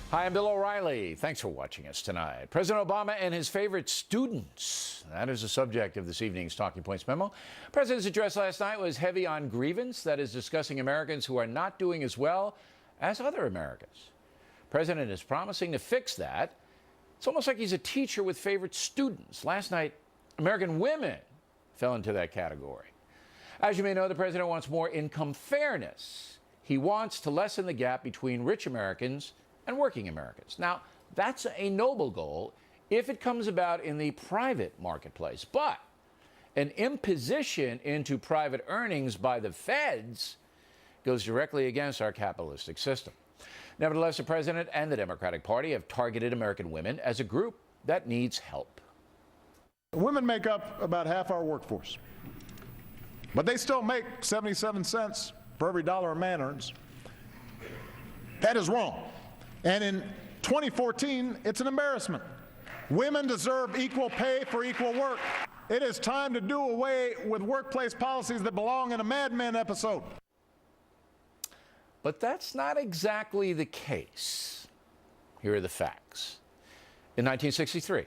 Hi, I'm Bill O'Reilly. Thanks for watching us tonight. President Obama and his favorite students. That is the subject of this evening's Talking Points memo. The president's address last night was heavy on grievance, that is discussing Americans who are not doing as well as other Americans. The president is promising to fix that. It's almost like he's a teacher with favorite students. Last night, American women fell into that category. As you may know, the president wants more income fairness. He wants to lessen the gap between rich Americans and working Americans. Now, that's a noble goal if it comes about in the private marketplace. But an imposition into private earnings by the feds goes directly against our capitalistic system. Nevertheless, the president and the Democratic Party have targeted American women as a group that needs help. Women make up about half our workforce, but they still make 77 cents for every dollar a man earns. That is wrong. And in 2014, it's an embarrassment. Women deserve equal pay for equal work. It is time to do away with workplace policies that belong in a Mad Men episode. But that's not exactly the case. Here are the facts. In 1963,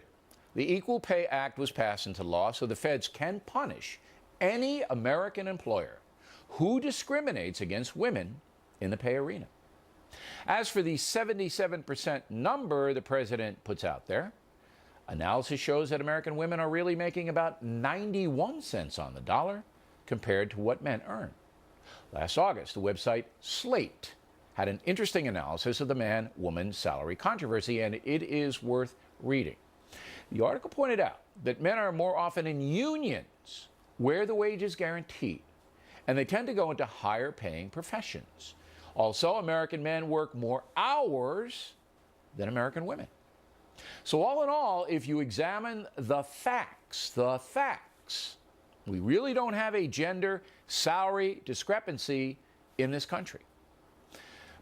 the Equal Pay Act was passed into law so the feds can punish any American employer who discriminates against women in the pay arena. As for the 77% number the president puts out there, analysis shows that American women are really making about 91 cents on the dollar compared to what men earn. Last August, the website Slate had an interesting analysis of the man-woman salary controversy, and it is worth reading. The article pointed out that men are more often in unions where the wage is guaranteed, and they tend to go into higher-paying professions. Also, American men work more hours than American women. So all in all, if you examine the facts, we really don't have a gender salary discrepancy in this country.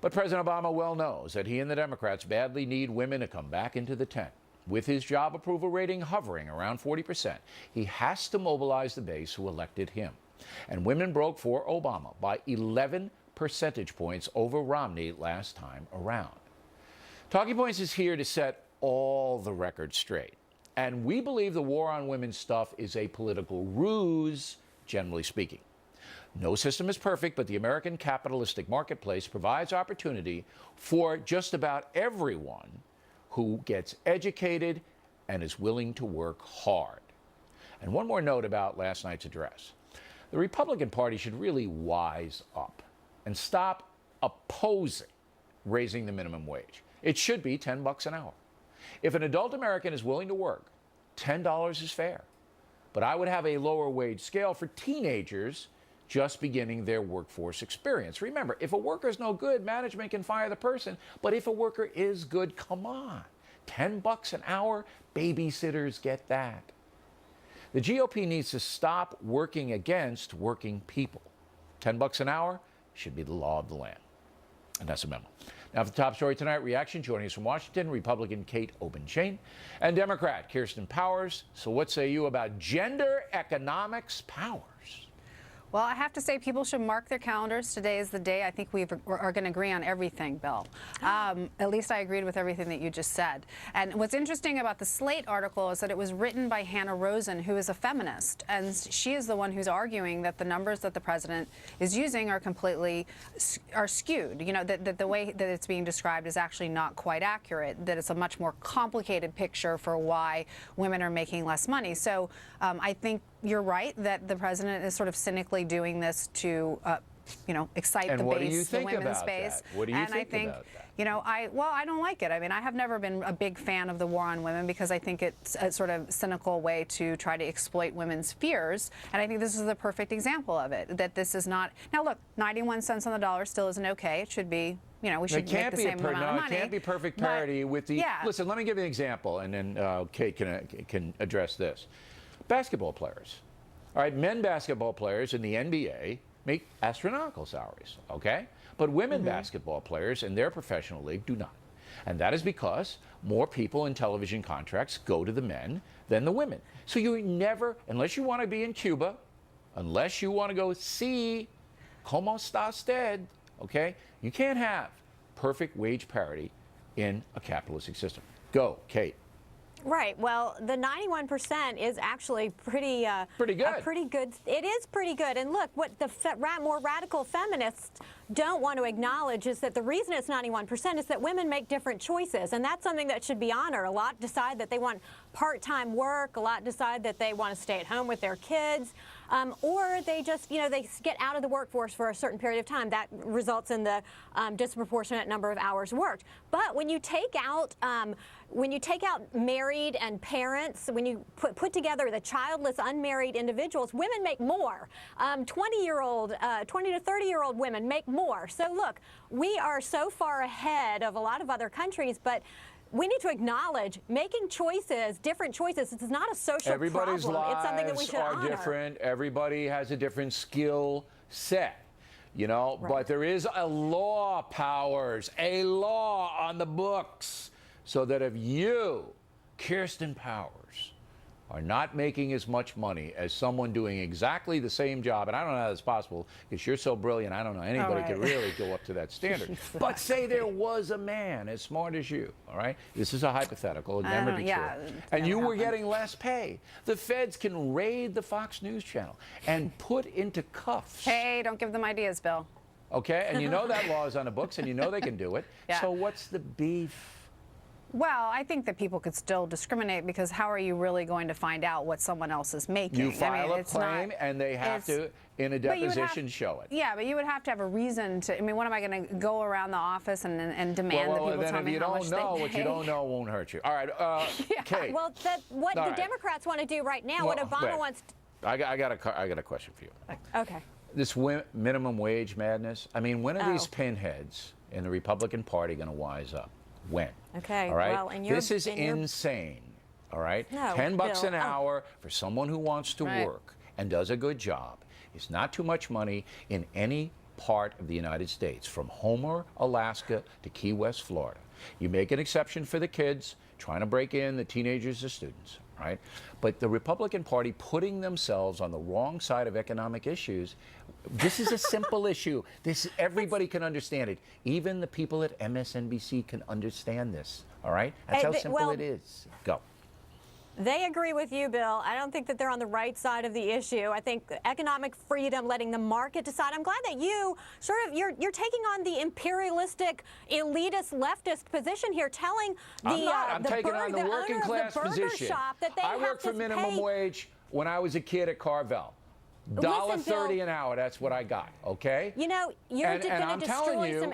But President Obama well knows that he and the Democrats badly need women to come back into the tent. With his job approval rating hovering around 40%, he has to mobilize the base who elected him. And women broke for Obama by 11 percentage points over Romney last time around. Talking Points is here to set all the records straight. And we believe the war on women stuff is a political ruse, generally speaking. No system is perfect, but the American capitalistic marketplace provides opportunity for just about everyone who gets educated and is willing to work hard. And one more note about last night's address. The Republican Party should really wise up and stop opposing raising the minimum wage. It should be $10 an hour. If an adult American is willing to work, $10 is fair. But I would have a lower wage scale for teenagers just beginning their workforce experience. Remember, if a worker is no good, management can fire the person. But if a worker is good, come on. $10 an hour, babysitters get that. The GOP needs to stop working against working people. $10 an hour should be the law of the land. And that's a memo. Now for the top story tonight, reaction joining us from Washington, Republican Kate Obenchain and Democrat Kirsten Powers. So what say you about gender economics powers? Well, I have to say people should mark their calendars. Today is the day. I think we are going to agree on everything, Bill. At least I agreed with everything that you just said. And what's interesting about the Slate article is that it was written by Hannah Rosen, who is a feminist. And she is the one who's arguing that the numbers that the president is using are completely skewed. You know, that the way that it's being described is actually not quite accurate, that it's a much more complicated picture for why women are making less money. So I think you're right that the president is sort of cynically doing this to, excite the base, the women's base. What do you think about that? I don't like it. I mean, I have never been a big fan of the war on women because I think it's a sort of cynical way to try to exploit women's fears. And I think this is the perfect example of it, that this is not. Now, look, 91 cents on the dollar still isn't okay. It should be, we should make the same amount of money. It can't be perfect parity with the. Yeah. Listen, let me give you an example, and then Kate can address this. Basketball players. All right, men basketball players in the NBA make astronomical salaries, okay? But women basketball players in their professional league do not. And that is because more people in television contracts go to the men than the women. So you never, unless you want to be in Cuba, unless you want to go see como está usted, okay? You can't have perfect wage parity in a capitalistic system. Go, Kate. Right. Well, the 91% is actually pretty good. Pretty good. It is pretty good. And look, what the more radical feminists don't want to acknowledge is that the reason it's 91% is that women make different choices, and that's something that should be honored. A lot decide that they want part-time work. A lot decide that they want to stay at home with their kids, or they just, they get out of the workforce for a certain period of time. That results in the disproportionate number of hours worked. But when you take out married and parents, when you put together the childless, unmarried individuals, women make more. 20 to 30-year-old women make more. So look, we are so far ahead of a lot of other countries, but we need to acknowledge making choices, different choices. It's not a social Everybody's problem. It's something that we lives should are honor. different. Everybody has a different skill set. Right. But there is a law, Powers, a law on the books, so that if you, Kirsten Powers, are not making as much money as someone doing exactly the same job, and I don't know how that's possible because you're so brilliant, I don't know anybody could really go up to that standard. But say there was a man as smart as you, all right? This is a hypothetical, it'd never be true. And you were getting less pay. The feds can raid the Fox News channel and put into cuffs. Hey, don't give them ideas, Bill. Okay, and you know that law is on the books, and you know they can do it. Yeah. So what's the beef? Well, I think that people could still discriminate, because how are you really going to find out what someone else is making? You file a claim, and they have to, in a deposition, show it. Yeah, but you would have to have a reason to. I mean, what am I going to go around the office and demand that people tell me how much they pay? What you don't know won't hurt you. All right, Kate. Well, what the Democrats want to do right now, what Obama wants. I got a question for you. Okay. This minimum wage madness. I mean, when are these pinheads in the Republican Party going to wise up? When? Okay. All right. Well, this is insane. All right. No, $10 Bill. an hour for someone who wants to work and does a good job is not too much money in any part of the United States, from Homer, Alaska to Key West, Florida. You make an exception for the kids trying to break in, the teenagers, the students, right? But the Republican Party putting themselves on the wrong side of economic issues, this is a simple issue. Everybody can understand it. Even the people at MSNBC can understand this, all right? That's how simple it is. Go. They agree with you, Bill. I don't think that they're on the right side of the issue. I think economic freedom, letting the market decide. I'm glad that you you're taking on the imperialistic, elitist, leftist position here, telling I'm taking on the working class position. That they I worked for minimum wage when I was a kid at Carvel. $1.30 an hour. That's what I got. Okay. You're going to destroy some.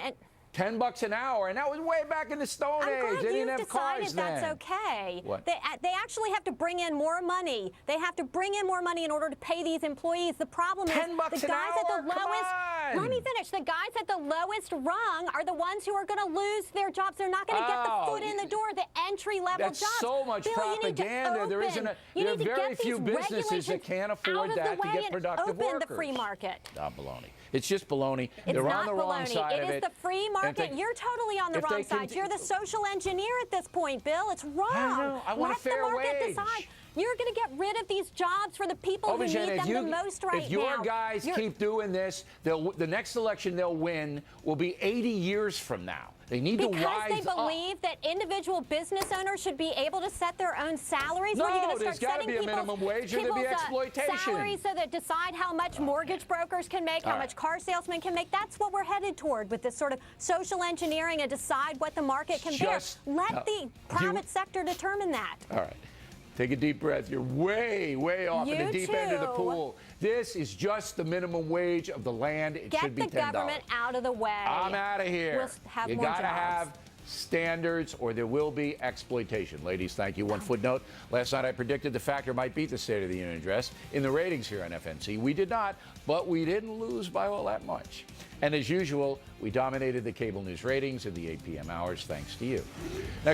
$10 an hour, and that was way back in the Stone Age. They didn't have cars then. That's okay. What? They actually have to bring in more money. They have to bring in more money in order to pay these employees. The problem is $10 the guys at the lowest. Let me finish. The guys at the lowest rung are the ones who are going to lose their jobs. They're not going to get the foot in the door. The entry-level jobs. That's so much propaganda. There are very few businesses that can't afford that to get productive workers. Open the free market. Not baloney. It's just baloney. It's They're not on the wrong side of it. It is the free market. You're totally on the wrong side. You're the social engineer at this point, Bill. It's wrong. I know. I want a fair wage. Let the market decide. You're going to get rid of these jobs for the people who need them the most right now. If your guys keep doing this, the next election they'll win will be 80 years from now. They need to rise up. Because they believe that individual business owners should be able to set their own salaries. No, Or are you going to there's start got to be a minimum wage or there'll be exploitation. Salaries so that decide how much mortgage brokers can make, how much car salesmen can make. That's what we're headed toward with this sort of social engineering and decide what the market can bear. Let the private sector determine that. All right. Take a deep breath. You're way, way off in the deep end of the pool. This is just the minimum wage of the land. It should be $10. Get the government out of the way. I'm out of here. We'll have you more gotta jobs. have standards or there will be exploitation. Ladies, thank you. One footnote. Last night I predicted the factor might beat the State of the Union address in the ratings here on FNC. We did not, but we didn't lose by all that much. And as usual, we dominated the cable news ratings in the 8 p.m. hours thanks to you. Next